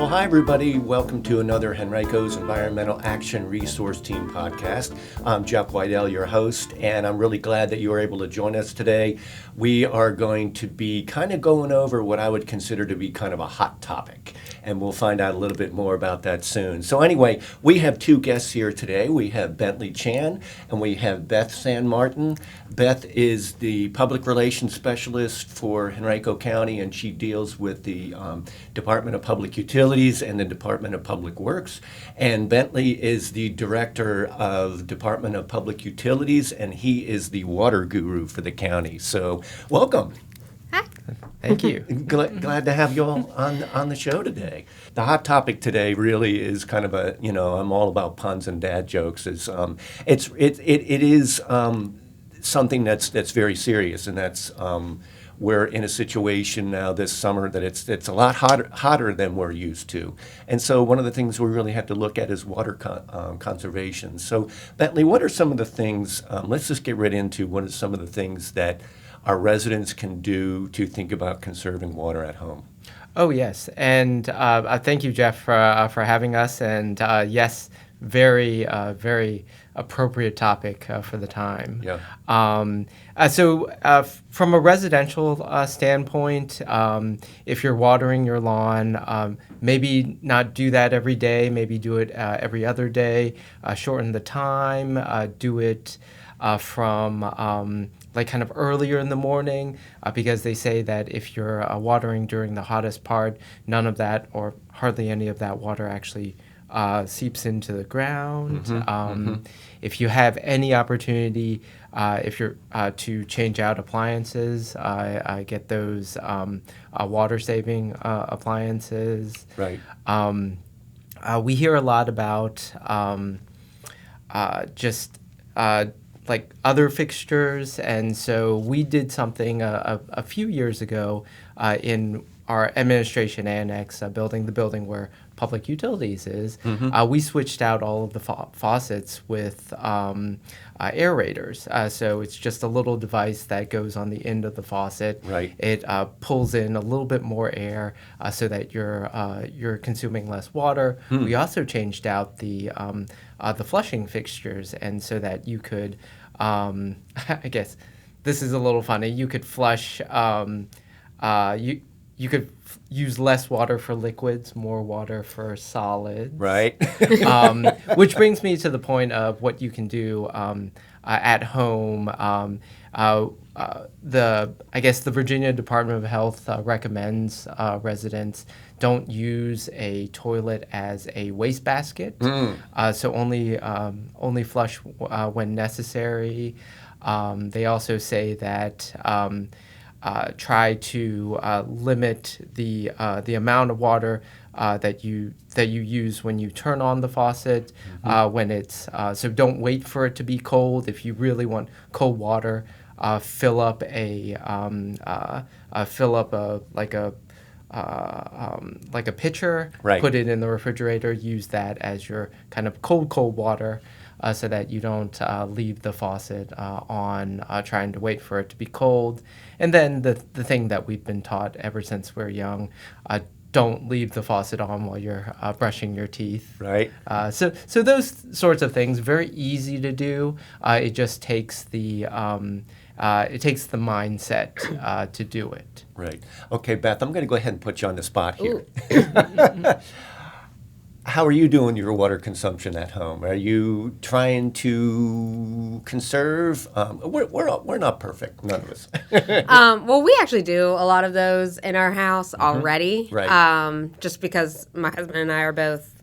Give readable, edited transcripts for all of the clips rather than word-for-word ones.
hi everybody. Welcome to another Henrico's Environmental Action Resource Team podcast. I'm Jeff Weidel, your host, and I'm really glad that you were able to join us today. We are going to be kind of going over what I would consider to be kind of a hot topic, and we'll find out a little bit more about that soon. So anyway, we have two guests here today. We have Bentley Chan and we have Beth San Martin. Beth is the public relations specialist for Henrico County, and she deals with the Department of Public Utilities and the Department of Public Works. And Bentley is the director of Department of Public Utilities, and he is the water guru for the county. So welcome. Hi. Thank you. Glad to have you all on the show today. The hot topic today really is kind of a, I'm all about puns and dad jokes. It is something that's very serious, and that's we're in a situation now this summer that it's a lot hotter than we're used to. And so one of the things we really have to look at is water conservation. So Bentley, what are some of the things, let's just get right into what are some of the things that our residents can do to think about conserving water at home? Oh, yes. And thank you, Jeff, for having us. And yes, very appropriate topic for the time. Yeah. So from a residential standpoint, if you're watering your lawn, maybe not do that every day, maybe do it every other day, shorten the time, do it from like kind of earlier in the morning, because they say that if you're watering during the hottest part, none of that or hardly any of that water actually seeps into the ground. If you have any opportunity, if you're to change out appliances, get those water-saving appliances. Right. We hear a lot about just like other fixtures, and so we did something a few years ago in our administration annex, the building where public utilities is. We switched out all of the faucets with aerators. So it's just a little device that goes on the end of the faucet. Right. It pulls in a little bit more air so that you're consuming less water. We also changed out the flushing fixtures, and so that you could, I guess this is a little funny, you could flush, you could use less water for liquids, more water for solids. Right. Which brings me to the point of what you can do at home. I guess the Virginia Department of Health recommends residents don't use a toilet as a wastebasket. So only flush when necessary. They also say that try to limit the amount of water that you use when you turn on the faucet. When it's so don't wait for it to be cold. If you really want cold water, fill up a pitcher. Right. Put it in the refrigerator. Use that as your kind of cold water. So that you don't leave the faucet on trying to wait for it to be cold. And then the thing that we've been taught ever since we're young, don't leave the faucet on while you're brushing your teeth. Right. So those sorts of things, very easy to do. It just takes the mindset to do it. Right. Okay, Beth, I'm going to go ahead and put you on the spot here. How are you doing your water consumption at home? Are you trying to conserve? We're not perfect, none of us. Well, we actually do a lot of those in our house already. Right. Just because my husband and I are both,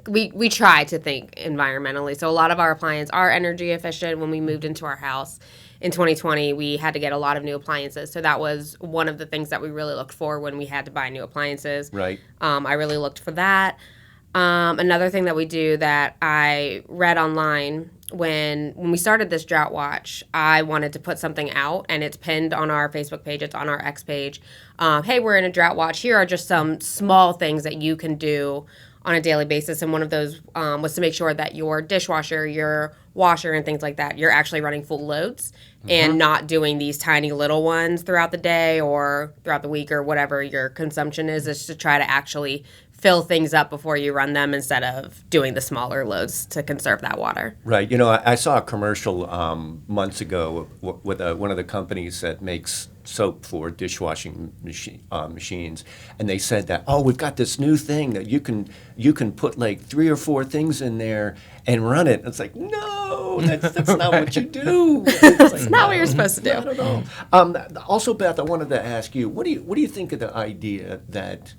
we try to think environmentally. So a lot of our appliances are energy efficient. When we moved into our house in 2020, we had to get a lot of new appliances. So that was one of the things that we really looked for when we had to buy new appliances. Right. I really looked for that. Another thing that we do that I read online when we started this drought watch, I wanted to put something out, and it's pinned on our Facebook page. It's on our X page. Hey, we're in a drought watch. Here are just some small things that you can do on a daily basis. And one of those was to make sure that your dishwasher, your washer, and things like that, you're actually running full loads and not doing these tiny little ones throughout the day or throughout the week or whatever your consumption is to try to actually fill things up before you run them instead of doing the smaller loads to conserve that water. Right. You know, I saw a commercial months ago with one of the companies that makes soap for dishwashing machines, and they said that, oh, we've got this new thing that you can put like 3 or 4 things in there and run it. And it's like, no, that's not what you do. It's not what you're supposed to do. Not at all. Also, Beth, I wanted to ask you, what do you think of the idea that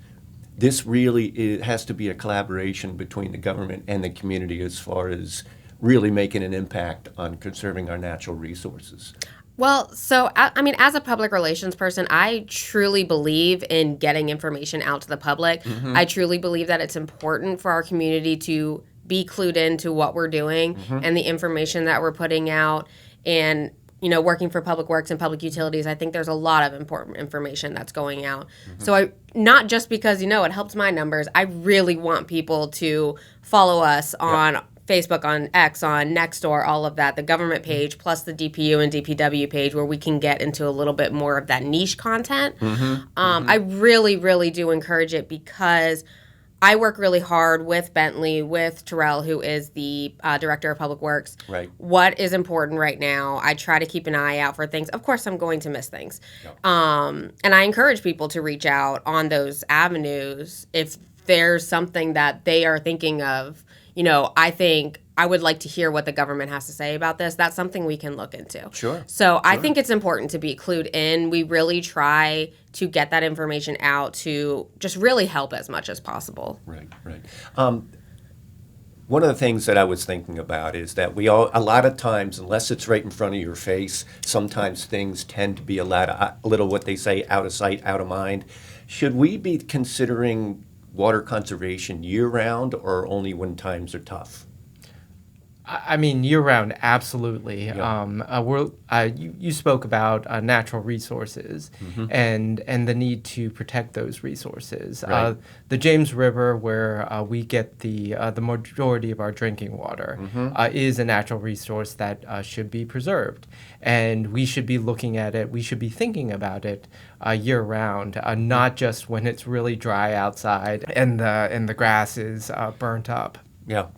this really has to be a collaboration between the government and the community as far as really making an impact on conserving our natural resources? Well, so, I mean, as a public relations person, I truly believe in getting information out to the public. Mm-hmm. I truly believe that it's important for our community to be clued into what we're doing Mm-hmm. and the information that we're putting out. And, you know, working for Public Works and Public Utilities, I think there's a lot of important information that's going out. Mm-hmm. So not just because, you know, it helps my numbers, I really want people to follow us on Facebook, on X, on Nextdoor, all of that, the government page, plus the DPU and DPW page, where we can get into a little bit more of that niche content. I really, really do encourage it because I work really hard with Bentley, with Terrell, who is the Director of Public Works. Right. What is important right now? I try to keep an eye out for things. Of course, I'm going to miss things. Yep. And I encourage people to reach out on those avenues if there's something that they are thinking of. You know, I think I would like to hear what the government has to say about this. That's something we can look into. Sure. So I think it's important to be clued in. We really try to get that information out to just really help as much as possible. Right. One of the things that I was thinking about is that a lot of times, unless it's right in front of your face, sometimes things tend to be a little what they say, out of sight, out of mind. Should we be considering water conservation year-round or only when times are tough? I mean, year-round, absolutely. Yeah. You spoke about natural resources and the need to protect those resources. Right. The James River, where we get the majority of our drinking water, is a natural resource that should be preserved. And we should be looking at it, we should be thinking about it year-round, not just when it's really dry outside and the grass is burnt up, Yeah.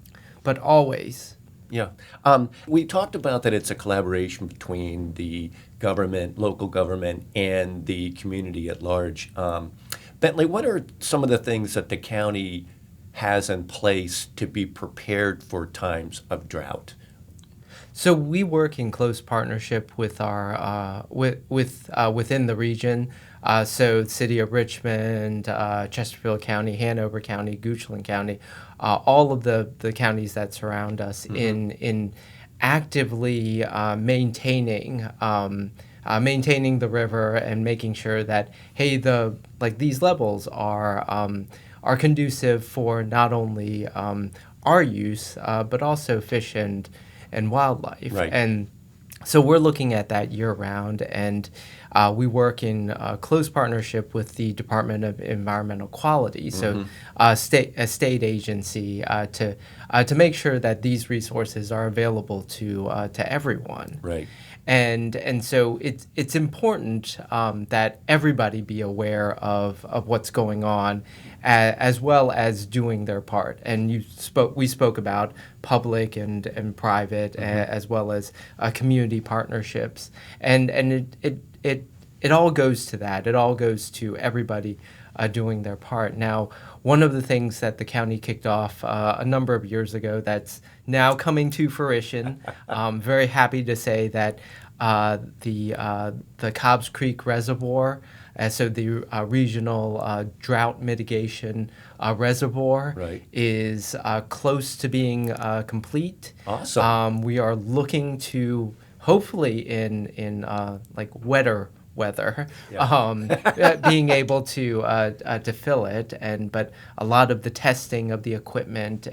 but always. Yeah. We talked about that it's a collaboration between the government, local government, and the community at large. Bentley, what are some of the things that the county has in place to be prepared for times of drought? So we work in close partnership with our within the region. So City of Richmond, Chesterfield County, Hanover County, Goochland County, all of the counties that surround us in actively maintaining the river and making sure that these levels are conducive for not only our use but also fish and wildlife. Right. And so we're looking at that year-round, and we work in close partnership with the Department of Environmental Quality, so a state agency, to make sure that these resources are available to everyone. Right. And so it's important that everybody be aware of what's going on, as well as doing their part. And we spoke about public and private, as well as community partnerships, and it all goes to that. It all goes to everybody doing their part. Now, one of the things that the county kicked off a number of years ago that's now coming to fruition, I'm very happy to say that the Cobbs Creek Reservoir, so the regional drought mitigation reservoir, Right. is close to being complete. Awesome. We are looking to, hopefully in wetter weather, being able to fill it, but a lot of the testing of the equipment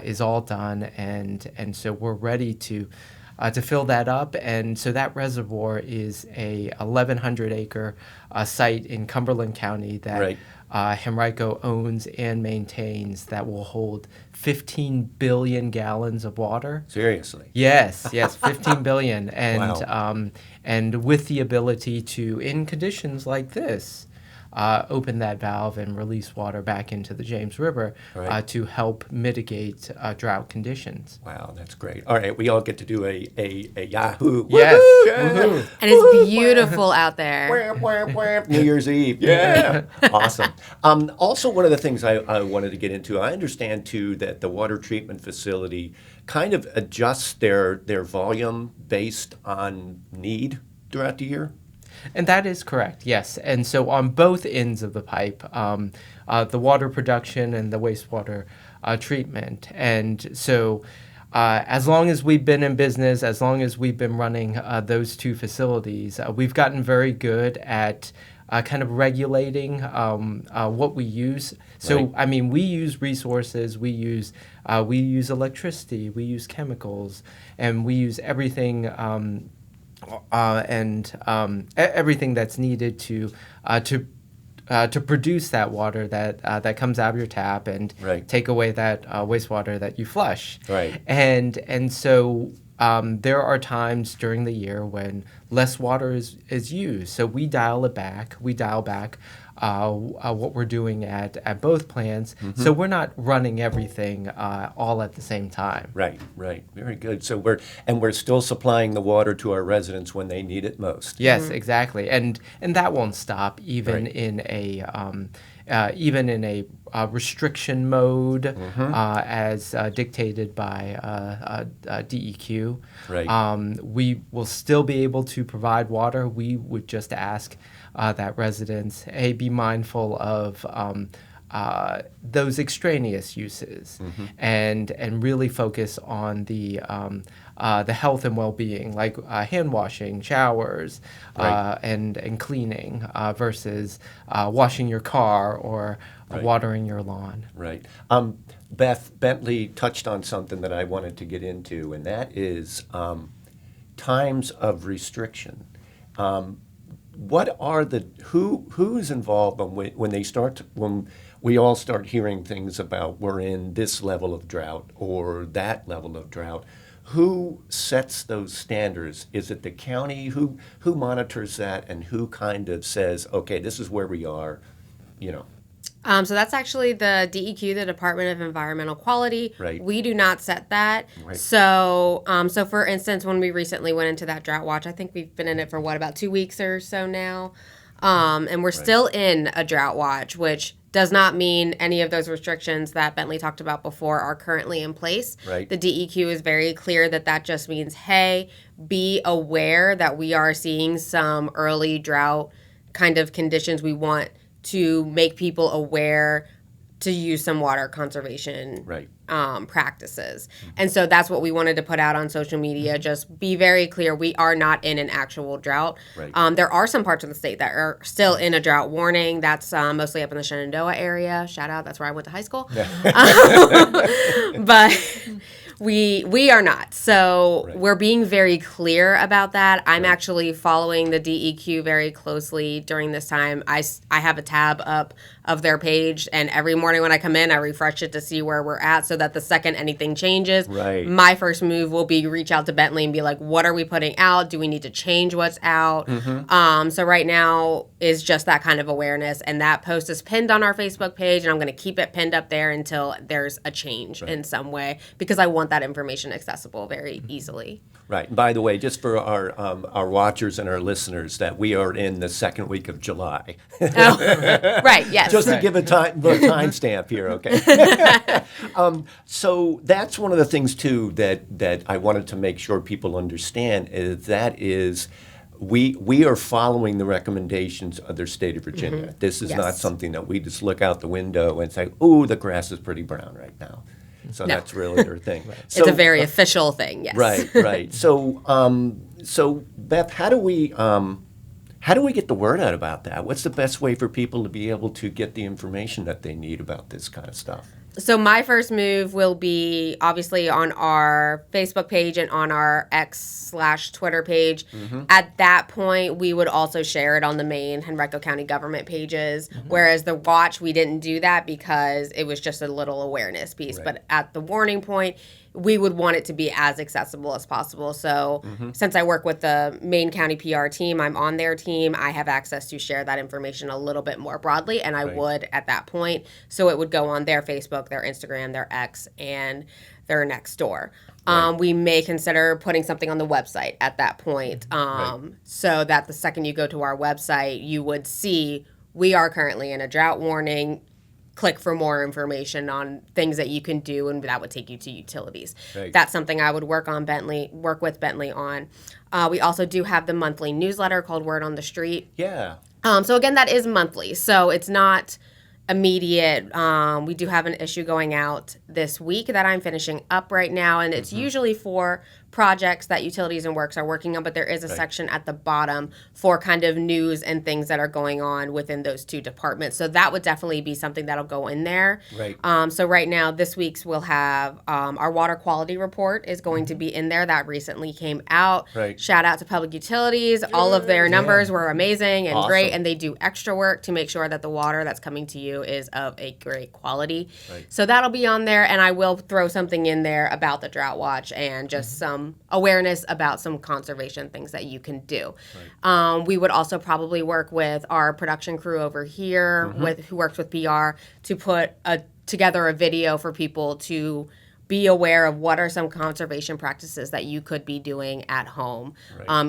is all done, and so we're ready to fill that up. And so that reservoir is a 1,100 acre site in Cumberland County that Right. Henrico owns and maintains, that will hold 15 billion gallons of water. Seriously. Yes, 15 billion, and Wow. and with the ability to, in conditions like this, open that valve and release water back into the James River Right. to help mitigate drought conditions. Wow, that's great. All right, we all get to do a Yahoo. Yes. Woohoo! Yeah. Woohoo. And it's beautiful out there. Wham, wham, wham. New Year's Eve. Yeah. Awesome. Also, one of the things I wanted to get into, I understand too that the water treatment facility kind of adjusts their volume based on need throughout the year. And that is correct, yes. And so on both ends of the pipe, the water production and the wastewater treatment. And so as long as we've been in business, as long as we've been running those two facilities, we've gotten very good at kind of regulating what we use. So, Right. I mean, we use resources, we use electricity, we use chemicals, and we use everything everything that's needed to produce that water that comes out of your tap and Right. take away that wastewater that you flush. Right. And so there are times during the year when less water is used. So we dial it back. We dial back what we're doing at both plants. So we're not running everything all at the same time. Right, right. Very good. So we're still supplying the water to our residents when they need it most. Yes, exactly, and that won't stop even Right. in a restriction mode as dictated by DEQ. Right. We will still be able to provide water. We would just ask that residents, hey, be mindful of those extraneous uses and really focus on the health and well-being, like hand washing, showers, Right. and cleaning versus washing your car or Right. watering your lawn. Right. Beth Bentley touched on something that I wanted to get into, and that is times of restriction. What are who is involved when we all start hearing things about we're in this level of drought or that level of drought? Who sets those standards? Is it the county? Who monitors that, and who kind of says, okay, this is where we are, you know? So that's actually the DEQ, the Department of Environmental Quality. Right. We do not set that. Right. So, so for instance, when we recently went into that drought watch, I think we've been in it for about 2 weeks or so now, and we're still in a drought watch, which does not mean any of those restrictions that Bentley talked about before are currently in place. Right. The DEQ is very clear that just means, hey, be aware that we are seeing some early drought kind of conditions. We want to make people aware to use some water conservation Right. Practices. And so that's what we wanted to put out on social media. Just be very clear, we are not in an actual drought. Right. There are some parts of the state that are still in a drought warning. That's mostly up in the Shenandoah area. Shout out, that's where I went to high school. But we are not. So Right. we're being very clear about that. I'm actually following the DEQ very closely during this time. I have a tab up of their page, and every morning when I come in, I refresh it to see where we're at so that the second anything changes, Right. my first move will be reach out to Bentley and be like, what are we putting out? Do we need to change what's out? So right now is just that kind of awareness, and that post is pinned on our Facebook page, and I'm going to keep it pinned up there until there's a change in some way, because I want that information accessible very easily. Right. And by the way, just for our watchers and our listeners, that we are in the second week of July. Oh, right, yes. Just to give a time stamp here, okay? So that's one of the things too that I wanted to make sure people understand is we are following the recommendations of the state of Virginia. This is not Yes. something that we just look out the window and say, "Ooh, the grass is pretty brown right now." So No. that's really their thing. It's a very official thing, yes. Right. So Beth, how do we get the word out about that? What's the best way for people to be able to get the information that they need about this kind of stuff? So my first move will be obviously on our Facebook page and on our X/Twitter page. At that point, we would also share it on the main Henrico County government pages. Whereas the watch, we didn't do that because it was just a little awareness piece. Right. But at the warning point, we would want it to be as accessible as possible. So since I work with the main county PR team, I'm on their team, I have access to share that information a little bit more broadly, and I would at that point. So it would go on their Facebook, their Instagram, their X, and their next door. We may consider putting something on the website at that point, so that the second you go to our website, you would see we are currently in a drought warning. Click for more information on things that you can do, and that would take you to utilities. That's something I would work with Bentley on. We also do have the monthly newsletter called Word on the Street. Yeah. So again, that is monthly, so it's not immediate. We do have an issue going out this week that I'm finishing up right now, and it's usually for projects that Utilities and Works are working on, but there is a section at the bottom for kind of news and things that are going on within those two departments. So that would definitely be something that'll go in there. So right now, this week's we'll have our water quality report is going to be in there. That recently came out. Shout out to Public Utilities. All of their numbers were amazing and great, and they do extra work to make sure that the water that's coming to you is of a great quality. So that'll be on there, and I will throw something in there about the Drought Watch and just some awareness about some conservation things that you can do. We would also probably work with our production crew over here who works with PR to put together a video for people to be aware of what are some conservation practices that you could be doing at home,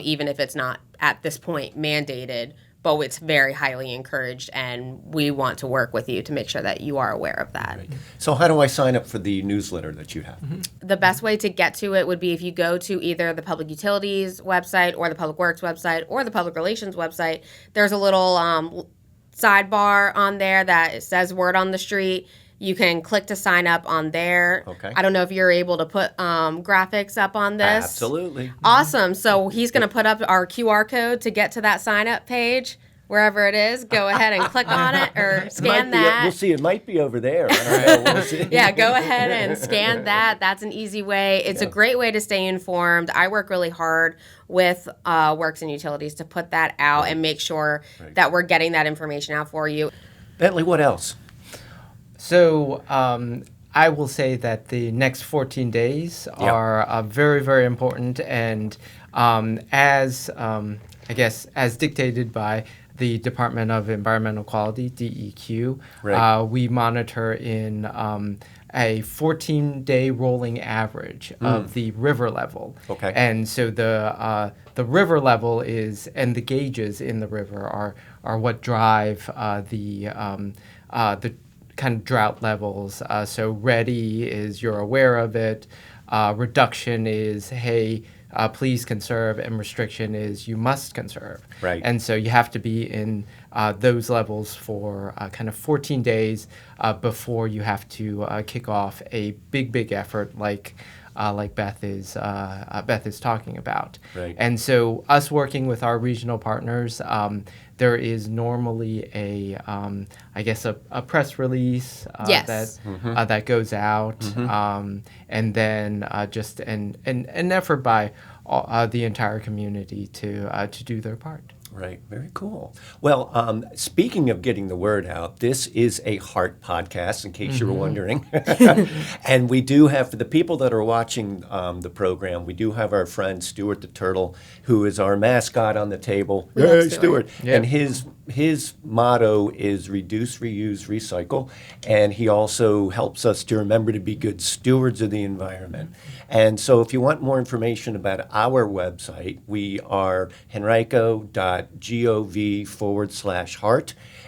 even if it's not at this point mandated. But it's very highly encouraged, and we want to work with you to make sure that you are aware of that. So how do I sign up for the newsletter that you have? The best way to get to it would be if you go to either the Public Utilities website or the Public Works website or the Public Relations website. There's a little sidebar on there that says Word on the Street. You can click to sign up on there. I don't know if you're able to put graphics up on this. Absolutely. Awesome. So he's going to put up our QR code to get to that sign up page. Wherever it is, go ahead and click on it or scan that. We'll see. It might be over there. I don't know. We'll see. Yeah, go ahead and scan that. That's an easy way. It's a great way to stay informed. I work really hard with Works and Utilities to put that out and make sure that we're getting that information out for you. Bentley, what else? So I will say that the next 14 days are very, very important, and as dictated by the Department of Environmental Quality, DEQ, we monitor in a 14-day rolling average of the river level. And so the river level is, and the gauges in the river are what drive the kind of drought levels. So ready is you're aware of it. Reduction is, hey, please conserve, and restriction is you must conserve. And so you have to be in those levels for kind of 14 days before you have to kick off a big effort like Beth is talking about. And so us working with our regional partners, there is normally a press release that goes out, and then just an effort by the entire community to do their part. Right. Very cool. Well, speaking of getting the word out, this is a H.E.A.R.T podcast, in case you were wondering. And we do have, for the people that are watching the program, we do have our friend Stuart the Turtle, who is our mascot on the table. Hey, Stuart. And his motto is reduce, reuse, recycle. And he also helps us to remember to be good stewards of the environment. And so if you want more information about our website, we are henrico.gov/H.E.A.R.T.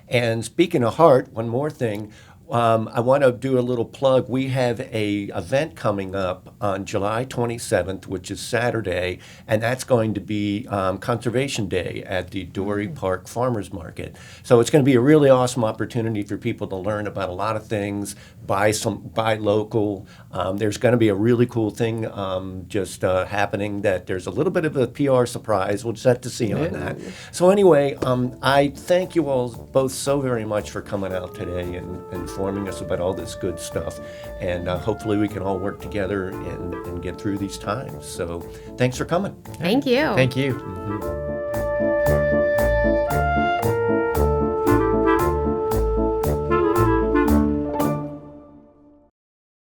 And speaking of H.E.A.R.T, one more thing. I want to do a little plug. We have a event coming up on July 27th, which is Saturday, and that's going to be Conservation Day at the Dory Park Farmers Market. So it's going to be a really awesome opportunity for people to learn about a lot of things, buy local. There's going to be a really cool thing happening that there's a little bit of a PR surprise. We'll just have to see on that. So anyway, I thank you all both so very much for coming out today and informing us about all this good stuff. And hopefully we can all work together and get through these times. So thanks for coming. Thank you. Thank you.